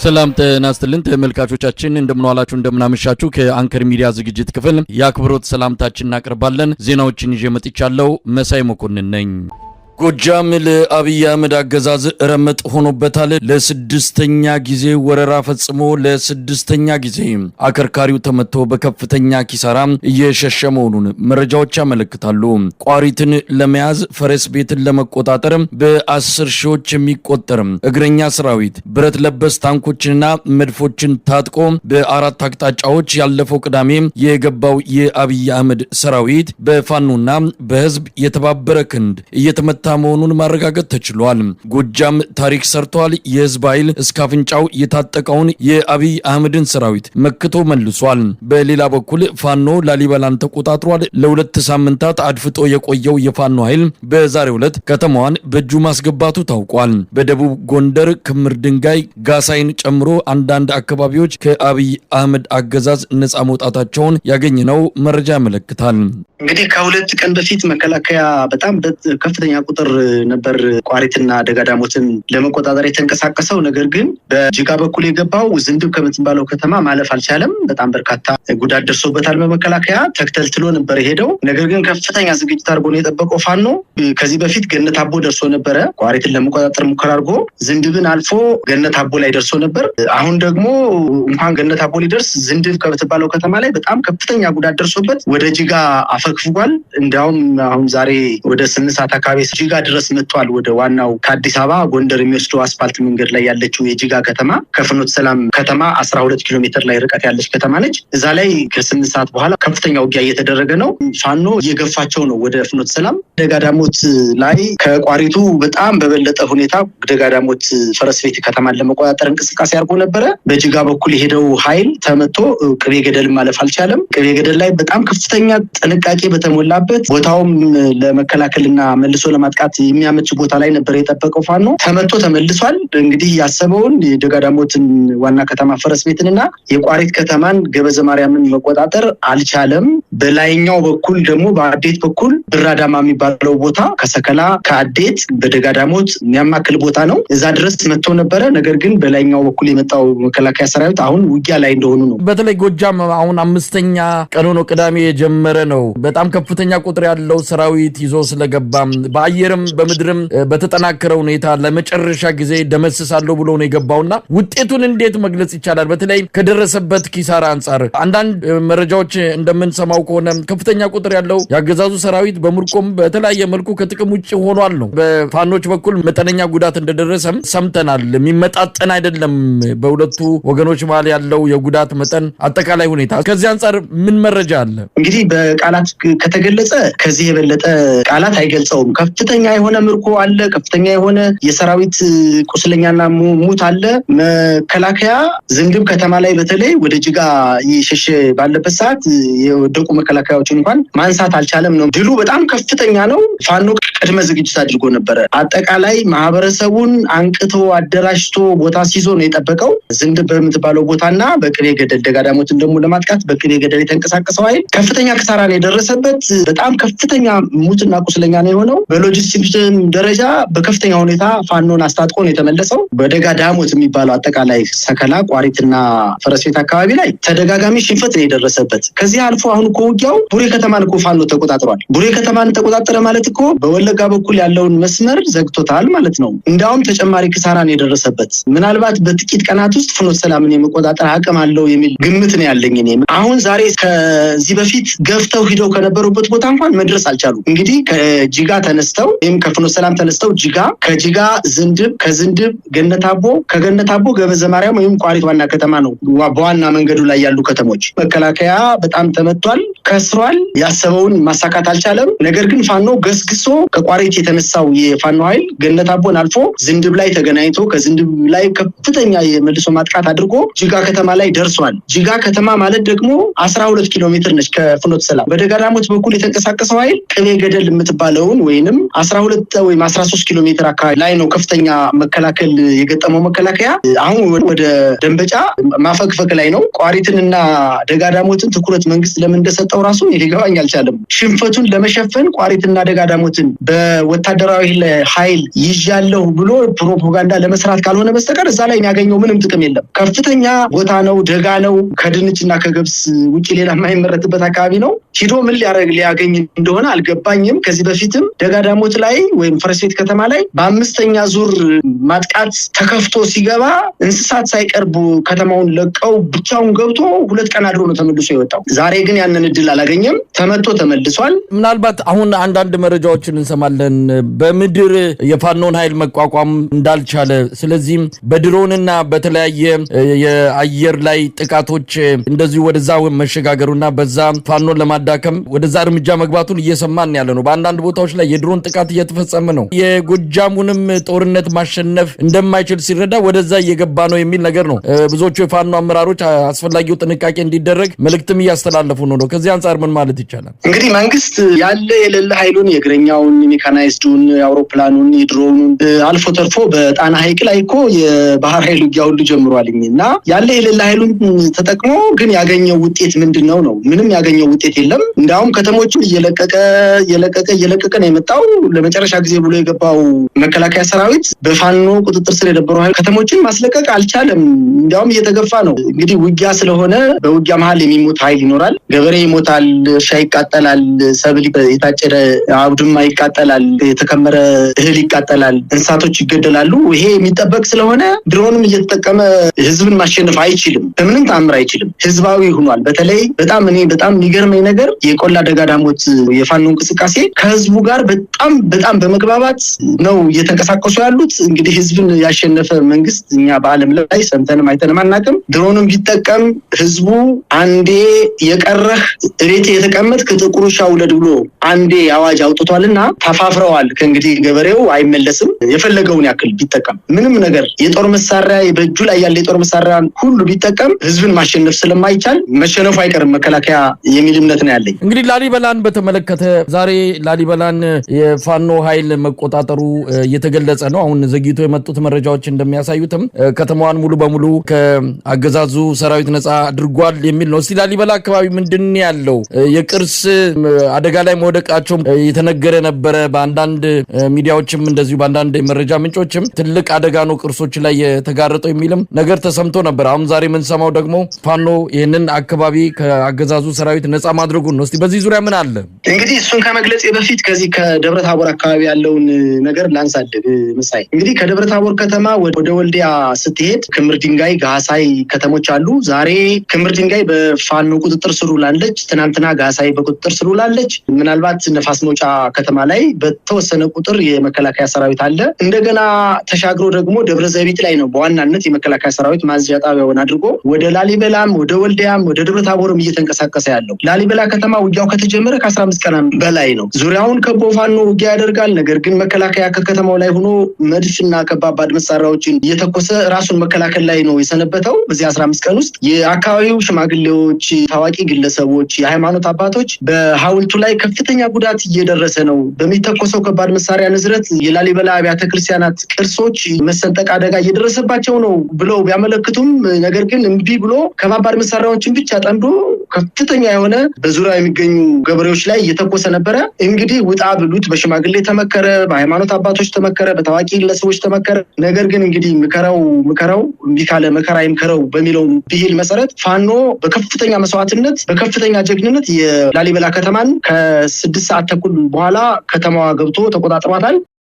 ሰላም ተናስተልን ተመልካቾቻችን እንደምንዋላችሁ እንደምናመሻችሁ ከአንከር ሚዲያ ዝግጅት ክፍል ያክብሮት ሰላምታችንን እናቀርባለን። ዜናዎችን ይዤ መጥቻለሁ። መሳይ መኮንን ነኝ። ጎጃም ለአብይ አህመድ አገዛዝ ረመጥ ሆኖበታል። ለስድስተኛ ጊዜ ወረራ ፈጽሞ ለስድስተኛ ጊዜ አከርካሪው ተመቶ በከፍተኛ ኪሳራ እየሸሸ መሆኑን መረጃዎች ያመለክታሉ። ቋሪትን ለመያዝ ፈረስ ቤትን ለመቆጣጠር በ10 ሺዎች የሚቆጠር እግረኛ ሰራዊት ብረት ለበስ ታንኮችንና መድፎችን ታጥቆ በአራት አቅጣጫዎች ያለፈው ቅዳሜ የገባው የአብይ አህመድ ሰራዊት በፋኖና በህዝብ የተባበረ ክንድ እየተመታ መሆኑን ማረጋገጥ ተችሏል። ጎጃም ታሪክ ሰርቷል። የህዝብ ኃይል እስከ አፍንጫው የታጠቀውን የአብይ አህመድን ሰራዊት መክቶ መልሷል። በሌላ በኩል ፋኖ ላሊበላን ተቆጣጥሯል። ለሁለት ሳምንታት አድፍጦ የቆየው የፋኖ ኃይል በዛሬው ዕለት ከተማዋን በእጁ ማስገባቱ ታውቋል። በደቡብ ጎንደር ክምር ድንጋይ ጋሳይን ጨምሮ አንዳንድ አካባቢዎች ከአብይ አህመድ አገዛዝ ነፃ መውጣታቸውን ያገኘነው መረጃ ያመለክታል። እንግዲህ ከሁለት ቀን በፊት መከላከያ በጣም ከፍተኛ ቁጥር ነበር ቋሪትና ደጋዳሞትን ለመቆጣጠር የተንቀሳቀሰው። ነገር ግን በጅጋ በኩል የገባው ዝንድብ ከምትባለው ከተማ ማለፍ አልቻለም። በጣም በርካታ ጉዳት ደርሶበታል። በመከላከያ ተክተልትሎ ነበር የሄደው። ነገር ግን ከፍተኛ ዝግጅት አድርጎ ነው የጠበቀው ፋኖ። ከዚህ በፊት ገነት አቦ ደርሶ ነበረ። ቋሪትን ለመቆጣጠር ሙከራ አድርጎ ዝንድብን አልፎ ገነት አቦ ላይ ደርሶ ነበር። አሁን ደግሞ እንኳን ገነት አቦ ሊደርስ ዝንድብ ከምትባለው ከተማ ላይ በጣም ከፍተኛ ጉዳት ደርሶበት ወደ ጅጋ አፈግፍጓል። እንዲያውም አሁን ዛሬ ወደ 8 ሰዓት አካባቢ ጅጋ ድረስ መጥቷል። ወደ ዋናው ከአዲስ አበባ ጎንደር የሚወስደው አስፋልት መንገድ ላይ ያለችው የጅጋ ከተማ ከፍኖተ ሰላም ከተማ 12 ኪሎ ሜትር ላይ ርቀት ያለች ከተማ ነች። እዛ ላይ ከ8 ሰዓት በኋላ ከፍተኛ ውጊያ እየተደረገ ነው። ፋኖ እየገፋቸው ነው ወደ ፍኖተ ሰላም። ደጋዳሞት ላይ ከቋሪቱ በጣም በበለጠ ሁኔታ ደጋዳሞት ፈረስ ቤት ከተማን ለመቆጣጠር እንቅስቃሴ አድርጎ ነበረ። በጅጋ በኩል የሄደው ኃይል ተመቶ ቅቤ ገደል ማለፍ አልቻለም። ቅቤ ገደል ላይ በጣም ከፍተኛ ጥንቃቄ በተሞላበት ቦታውም ለመከላከልና መልሶ ለማጥቃት የሚያመች ቦታ ላይ ነበር የጠበቀው ፋኖ። ተመቶ ተመልሷል። እንግዲህ ያሰበውን የደጋዳሞትን ዋና ከተማ ፈረስ ቤትንና የቋሪት ከተማን ገበዘ ማርያምን መቆጣጠር አልቻለም። በላይኛው በኩል ደግሞ በአዴት በኩል ብራዳማ የሚባለው ቦታ ከሰከላ ከአዴት በደጋዳሞት የሚያማክል ቦታ ነው። እዛ ድረስ መጥቶ ነበረ። ነገር ግን በላይኛው በኩል የመጣው መከላከያ ሰራዊት አሁን ውጊያ ላይ እንደሆኑ ነው። በተለይ ጎጃም አሁን 5ኛ ቀኑ ነው፣ ቅዳሜ የጀመረ ነው። በጣም ከፍተኛ ቁጥር ያለው ሰራዊት ይዞ ስለገባ በአየርም በምድርም በተጠናከረ ሁኔታ ለመጨረሻ ጊዜ ደመስሳለሁ ብሎ ነው የገባውና ውጤቱን እንዴት መግለጽ ይቻላል? በተለይ ከደረሰበት ኪሳራ አንጻር አንዳንድ መረጃዎች እንደምንሰማው ከሆነ ከፍተኛ ቁጥር ያለው ያገዛዙ ሰራዊት በምርኮም በተለያየ መልኩ ከጥቅም ውጭ ሆኗል ነው። በፋኖች በኩል መጠነኛ ጉዳት እንደደረሰም ሰምተናል። የሚመጣጠን አይደለም በሁለቱ ወገኖች መሃል ያለው የጉዳት መጠን አጠቃላይ ሁኔታ። ከዚህ አንጻር ምን መረጃ አለ? እንግዲህ በቃላት ከተገለጸ ከዚህ የበለጠ ቃላት አይገልጸውም። ከፍተኛ የሆነ ምርኮ አለ። ከፍተኛ የሆነ የሰራዊት ቁስለኛና ሙት አለ። መከላከያ ዝንድብ ከተማ ላይ በተለይ ወደ ጅጋ እየሸሸ ባለበት ሰዓት የወደቁ መከላከያዎችን እንኳን ማንሳት አልቻለም ነው። ድሉ በጣም ከፍተኛ ነው። ፋኖ ቅድመ ዝግጅት አድርጎ ነበረ። አጠቃላይ ማህበረሰቡን አንቅቶ አደራጅቶ ቦታ ሲይዞ ነው የጠበቀው። ዝንድብ በምትባለው ቦታና በቅቤ ገደል ደጋዳሞትን ደግሞ ለማጥቃት በቅቤ ገደል የተንቀሳቀሰው ኃይል ከፍተኛ ኪሳራ ነው የደረሰበት። በጣም ከፍተኛ ሙትና ቁስለኛ ነው የሆነው። በሎጂስቲክስ ደረጃ በከፍተኛ ሁኔታ ፋኖን አስታጥቆ ነው የተመለሰው። በደጋዳሞት የሚባለው አጠቃላይ ሰከላ ቋሪትና ፈረስ ቤት አካባቢ ላይ ተደጋጋሚ ሽንፈት ነው የደረሰበት። ከዚህ አልፎ አሁን እኮ ውጊያው ቡሬ ከተማን እኮ ፋኖ ተቆጣጥሯል። ቡሬ ከተማን ተቆጣጠረ ማለት እኮ በወለጋ በኩል ያለውን መስመር ዘግቶታል ማለት ነው። እንዲያውም ተጨማሪ ኪሳራ ነው የደረሰበት። ምናልባት በጥቂት ቀናት ውስጥ ፍኖተ ሰላምን የመቆጣጠር አቅም አለው የሚል ግምት ነው ያለኝ እኔ። አሁን ዛሬ ከዚህ በፊት ገፍተው ሂደው ከነበሩበት ቦታ እንኳን መድረስ አልቻሉም። እንግዲህ ከጅጋ ተነስተው ወይም ከፍኖተ ሰላም ተነስተው ጅጋ፣ ከጅጋ ዝንድብ፣ ከዝንድብ ገነት አቦ፣ ከገነት አቦ ገበዘ ማርያም ወይም ቋሪት ዋና ከተማ ነው በዋና መንገዱ ላይ ያሉ ከተሞች። መከላከያ በጣም ተመቷል፣ ከስሯል። ያሰበውን ማሳካት አልቻለም። ነገር ግን ፋኖ ገስግሶ ከቋሪት የተነሳው የፋኖ ኃይል ገነት አቦን አልፎ ዝንድብ ላይ ተገናኝቶ ከዝንድብ ላይ ከፍተኛ የመልሶ ማጥቃት አድርጎ ጅጋ ከተማ ላይ ደርሷል። ጅጋ ከተማ ማለት ደግሞ 12 ኪሎ ሜትር ነች ከፍኖተ ሰላም። በደጋዳሞት በኩል የተንቀሳቀሰው ኃይል ቅቤ ገደል የምትባለውን ወይንም 12 ወይም 13 ኪሎ ሜትር አካባቢ ላይ ነው ከፍተኛ መከላከል የገጠመው መከላከያ። አሁን ወደ ደንበጫ ማፈግፈግ ላይ ነው። ቋሪትንና ደጋዳሞትን ትኩረት መንግስት ለምን እንደሰጠው ራሱ ሊገባኝ አልቻለም። ሽንፈቱን ለመሸፈን ቋሪትና ደጋዳሞትን በወታደራዊ ኃይል ይዣለሁ ብሎ ፕሮፓጋንዳ ለመስራት ካልሆነ በስተቀር እዛ ላይ የሚያገኘው ምንም ጥቅም የለም። ከፍተኛ ቦታ ነው፣ ደጋ ነው፣ ከድንችና ከገብስ ውጪ ሌላ የማይመረትበት አካባቢ ነው። ሂዶ ምን ሊያገኝ እንደሆነ አልገባኝም። ከዚህ በፊትም ደጋዳሞት ላይ ወይም ፈረስቤት ከተማ ላይ በአምስተኛ ዙር ማጥቃት ተከፍቶ ሲገባ እንስሳት ሳይቀርቡ ከተማውን ለቀው ብቻውን ገብቶ 2 ቀን አድሮ ነው ተመልሶ የወጣው። ዛሬ ግን ያንን እድል አላገኘም፣ ተመቶ ተመልሷል። ምናልባት አሁን አንዳንድ መረጃዎችን እንሰማለን በምድር የፋኖን ኃይል መቋቋም እንዳልቻለ፣ ስለዚህም በድሮንና በተለያየ የአየር ላይ ጥቃቶች እንደዚሁ ወደዛ መሸጋገሩና በዛ ፋኖን ለማዳከም ወደዛ እርምጃ መግባቱን እየሰማን ያለ ነው። በአንዳንድ ቦታዎች ላይ የድሮን ጥቃት እየተፈጸመ ነው። የጎጃሙንም ጦርነት ማሸነፍ እንደማይችል ሲረዳ ወደዛ እየገባ ነው የሚል ነገር ነው። ብዙዎቹ የፋኖ አመራሮች አስፈላጊው ጥንቃቄ እንዲደረግ መልእክትም እያስተላለፉ ነው። ከዚህ አንጻር ምን ማለት ይቻላል? እንግዲህ መንግስት ያለ የሌለ ኃይሉን የእግረኛውን፣ ሜካናይዝዱን፣ የአውሮፕላኑን፣ የድሮኑን አልፎ ተርፎ በጣና ሐይቅ ላይ እኮ የባህር ኃይል ውጊያ ሁሉ ጀምሯልና ያለ የሌለ ኃይሉን ተጠቅሞ ግን ያገኘው ውጤት ምንድነው ነው? ምንም ያገኘው ውጤት የለም። እንዲያውም ከተሞችን እየለቀቀ ነው የመጣው። ለመጨረሻ ጊዜ ብሎ የገባው መከላከያ ሰራዊት በፋኖ ቁጥጥር ስር የነበሩ ከተሞችን ማስለቀቅ አልቻለም። እንዲያውም እየተገፋ ነው። እንግዲህ ውጊያ ስለሆነ በውጊያ መሀል የሚሞት ኃይል ይኖራል። ገበሬ ይሞታል፣ እርሻ ይቃጠላል፣ ሰብል የታጨደ አውድማ ይቃጠላል፣ የተከመረ እህል ይቃጠላል፣ እንስሳቶች ይገደላሉ። ይሄ የሚጠበቅ ስለሆነ ድሮንም እየተጠቀመ ህዝብን ማሸነፍ አይችልም፣ በምንም ተአምር አይችልም። ህዝባዊ ሆኗል። በተለይ በጣም የሚገርመኝ ነገር የቆላ ደጋዳሞት የፋኖ እንቅስቃሴ ከህዝቡ ጋር በጣም በመግባባት ነው እየተንቀሳቀሱ ያሉት። እንግዲህ ህዝብን ያሸነፈ መንግስት እኛ በዓለም ላይ ሰምተንም አይተንም አናውቅም። ድሮንም ቢጠቀም ህዝቡ አንዴ የቀረህ እቤት የተቀመጥክ ጥቁር ውሻ ውለድ ብሎ አንዴ አዋጅ አውጥቷልና ተፋፍረዋል። ከእንግዲህ ገበሬው አይመለስም። የፈለገውን ያክል ቢጠቀም ምንም ነገር የጦር መሳሪያ በእጁ ላይ ያለ የጦር መሳሪያ ሁሉ ቢጠቀም ህዝብን ማሸነፍ ስለማይቻል መሸነፉ አይቀርም መከላከያ የሚል እምነት ነው ያለኝ። እንግዲህ ላሊበላን በተመለከተ ዛሬ ላሊበላን የፋኖ ኃይል መቆጣጠሩ እየተገለጸ ነው። አሁን ዘግይቶ የመጡት መረጃዎች እንደሚያሳዩትም ከተማዋን ሙሉ በሙሉ ከአገዛዙ ሰራዊት ነጻ አድርጓል የሚል ነው። እስቲ ላሊበላ አካባቢ ምንድን ያለው የቅርስ አደጋ ላይ መውደቃቸው የተነገረ ነበረ። በአንዳንድ ሚዲያዎችም እንደዚሁ በአንዳንድ መረጃ ምንጮችም ትልቅ አደጋ ነው ቅርሶች ላይ የተጋረጠው የሚልም ነገር ተሰምቶ ነበር። አሁን ዛሬ የምንሰማው ደግሞ ፋኖ ይህንን አካባቢ ከአገዛዙ ሰራዊት ነጻ ማድረጉን ነው። እስቲ በዚህ ዙሪያ ምን አለ? እንግዲህ እሱን ከመግለጽ በፊት ከዚህ ከደብረ ታቦር አካባቢ ያለውን ነገር ላንሳድግ። ምሳይ እንግዲህ ከደብረ ታቦር ከተማ ወደ ወልዲያ ስትሄድ ክምር ድንጋይ፣ ጋሳይ ከተሞች አሉ። ዛሬ ክምር ድንጋይ በፋኖ ቁጥጥር ስር ውላለች። ትናንትና ጋሳይ በቁጥጥር ስር ውላለች። ምናልባት ነፋስ መውጫ ከተማ ላይ በተወሰነ ቁጥር የመከላከያ ሰራዊት አለ። እንደገና ተሻግሮ ደግሞ ደብረ ዘይት ላይ ነው በዋናነት የመከላከያ ሰራዊት ማዝዣ ጣቢያውን አድርጎ ወደ ላሊበላም ወደ ወልዲያም ወደ ደብረ ታቦርም እየተንቀሳቀሰ ያለው። ላሊበላ ከተማ ውጊያው ከተጀመረ ከ15 ቀን በላይ ነው። ዙሪያውን ከቦ ፋኖ ውጊያ ያደርጋል። ነገር ግን መከላከያ ከከተማው ላይ ሆኖ መድፍና ከባባድ መሳሪያዎችን እየተኮሰ ራሱን መከላከል ላይ ነው የሰነበተው። በዚህ 15 ቀን ውስጥ የአካባቢው ሽማግሌዎች፣ ታዋቂ ግለሰቦች፣ የሃይማኖት አባቶች በሐውልቱ ላይ ከፍተኛ ጉዳት እየደረሰ ነው፣ በሚተኮሰው ከባድ መሳሪያ ንዝረት የላሊበላ አብያተ ክርስቲያናት ቅርሶች መሰንጠቅ አደጋ እየደረሰባቸው ነው ብለው ቢያመለክቱም ነገር ግን እምቢ ብሎ ከባባድ መሳሪያዎችን ብቻ ጠምዶ ከፍተኛ የሆነ በዙሪያ የሚገኙ ገበሬዎች ላይ እየተኮሰ ነበረ። እንግዲህ ውጣ ብሉት በሽማግሌ ተመከረ፣ በሃይማኖት አባቶች ተመከረ፣ በታዋቂ ግለሰቦች ተመከረ። ነገር ግን እንግዲህ ምከረው እምቢ ካለ መከራ ይምከረው በሚለው ብሂል መሰረት ፋኖ በከፍተኛ መስዋዕትነት በከፍተኛ ጀግንነት የላሊበላ ከተማን ከ6 ሰዓት ተኩል በኋላ ከተማዋ ገብቶ ተቆጣጥሯታል።